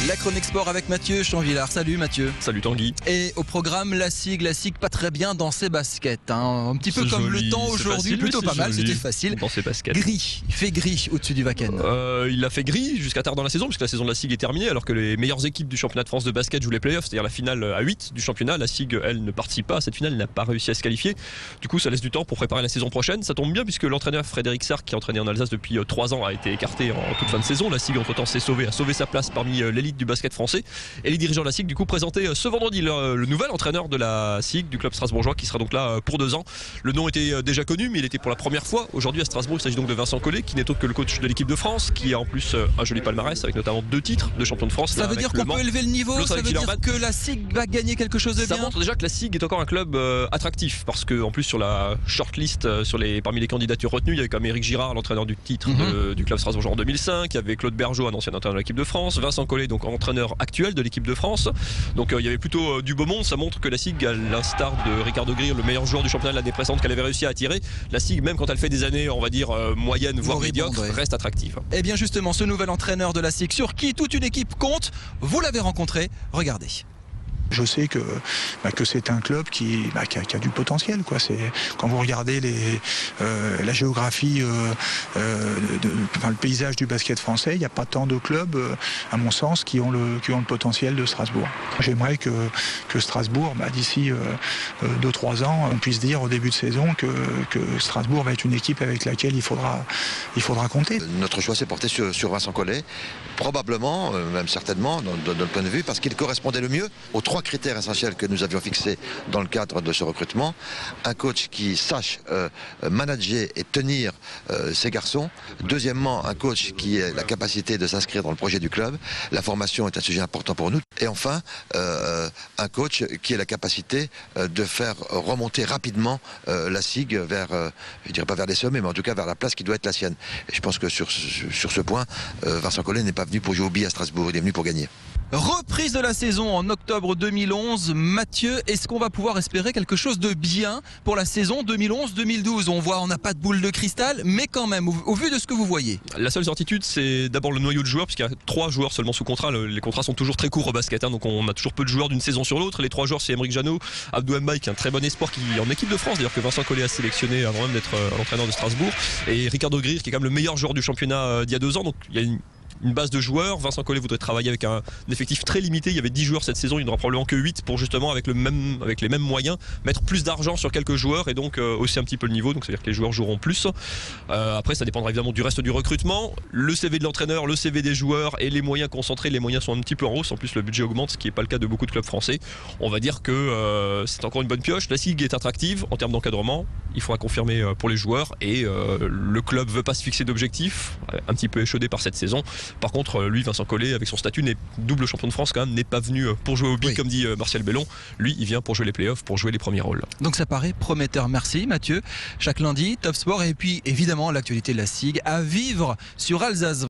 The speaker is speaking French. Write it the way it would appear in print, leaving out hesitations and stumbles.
La chronique sport avec Mathieu Chanvillard. Salut Mathieu. Salut Tanguy. Et au programme, la SIG pas très bien dans ses baskets. Un petit peu comme joli, le temps aujourd'hui, plutôt pas mal, c'était facile. Dans ses baskets. Gris, il fait gris au-dessus du Wacken. Il a fait gris jusqu'à tard dans la saison, puisque la saison de la SIG est terminée, alors que les meilleures équipes du championnat de France de basket jouent les playoffs, c'est-à-dire la finale à 8 du championnat. La SIG, elle, ne participe pas à cette finale, elle n'a pas réussi à se qualifier. Du coup, ça laisse du temps pour préparer la saison prochaine. Ça tombe bien, puisque l'entraîneur Frédéric Sarr, qui a entraîné en Alsace depuis 3 ans, a été écarté en toute fin de saison. La SIG, entre-temps, s'est sauvée, a sauvé sa place parmi l'élite du basket français. Et les dirigeants de la SIG, du coup, présentaient ce vendredi le nouvel entraîneur de la SIG, du club strasbourgeois, qui sera donc là pour 2 ans. Le nom était déjà connu, mais il était pour la première fois aujourd'hui à Strasbourg. Il s'agit donc de Vincent Collet, qui n'est autre que le coach de l'équipe de France, qui a en plus un joli palmarès, avec notamment 2 titres de champion de France. Ça veut dire qu'on peut élever le niveau, ça veut dire que la SIG va gagner quelque chose de bien. Ça montre déjà que la SIG est encore un club attractif, parce qu'en plus sur la shortlist, parmi les candidatures retenues, il y avait comme Éric Girard, l'entraîneur du titre du club strasbourgeois en 2005, il y avait Claude Bergeau, un ancien entraîneur de l'équipe de France, Vincent Collet, donc entraîneur actuel de l'équipe de France. Donc il y avait plutôt du beau monde. Ça montre que la SIG, à l'instar de Ricardo Greer, le meilleur joueur du championnat de l'année précédente, qu'elle avait réussi à attirer, la SIG, même quand elle fait des années, on va dire, moyennes, voire médiocres, reste attractive. Et bien justement, ce nouvel entraîneur de la SIG, sur qui toute une équipe compte, vous l'avez rencontré, regardez. Je sais que c'est un club qui a du potentiel, quoi. Quand vous regardez la géographie, le paysage du basket français, il n'y a pas tant de clubs, à mon sens, qui ont le potentiel de Strasbourg. J'aimerais que Strasbourg, d'ici 2-3 ans, on puisse dire au début de saison que Strasbourg va être une équipe avec laquelle il faudra compter. Notre choix s'est porté sur Vincent Collet, probablement, même certainement, de notre point de vue, parce qu'il correspondait le mieux aux 3 critères essentiels que nous avions fixés dans le cadre de ce recrutement. Un coach qui sache manager et tenir ses garçons. Deuxièmement, un coach qui ait la capacité de s'inscrire dans le projet du club. La formation est un sujet important pour nous. Et enfin, un coach qui ait la capacité de faire remonter rapidement la SIG vers, je dirais pas vers les sommets, mais en tout cas vers la place qui doit être la sienne. Et je pense que sur ce point, Vincent Collet n'est pas venu pour jouer au billes à Strasbourg, il est venu pour gagner. Reprise de la saison en octobre 2011. Mathieu, est-ce qu'on va pouvoir espérer quelque chose de bien pour la saison 2011-2012 ? On n'a pas de boule de cristal, mais quand même, au vu de ce que vous voyez. La seule certitude, c'est d'abord le noyau de joueurs, puisqu'il y a 3 joueurs seulement sous contrat. Les contrats sont toujours très courts au basket, donc on a toujours peu de joueurs d'une saison sur l'autre. Les 3 joueurs, c'est Aymeric Janot, Abdou Mbaye, qui est un très bon espoir, qui est en équipe de France, d'ailleurs que Vincent Collet a sélectionné avant même d'être l'entraîneur de Strasbourg, et Ricardo Greer, qui est quand même le meilleur joueur du championnat d'il y a 2 ans. Donc il y a une base de joueurs. Vincent Collet voudrait travailler avec un effectif très limité. Il y avait 10 joueurs cette saison, il n'y en aura probablement que 8 pour justement, avec les mêmes moyens, mettre plus d'argent sur quelques joueurs et donc hausser un petit peu le niveau. Donc c'est-à-dire que les joueurs joueront plus. Après, ça dépendra évidemment du reste du recrutement. Le CV de l'entraîneur, le CV des joueurs et les moyens concentrés. Les moyens sont un petit peu en hausse. En plus, le budget augmente, ce qui n'est pas le cas de beaucoup de clubs français. On va dire que c'est encore une bonne pioche. La SIG est attractive en termes d'encadrement. Il faudra confirmer pour les joueurs et le club ne veut pas se fixer d'objectifs, un petit peu échaudé par cette saison. Par contre, lui, Vincent Collet, avec son statut double champion de France quand même, n'est pas venu pour jouer au billes, comme dit Martial Bellon. Lui, il vient pour jouer les playoffs, pour jouer les premiers rôles. Donc ça paraît prometteur. Merci Mathieu. Chaque lundi, Top Sport et puis évidemment l'actualité de la SIG à vivre sur Alsace.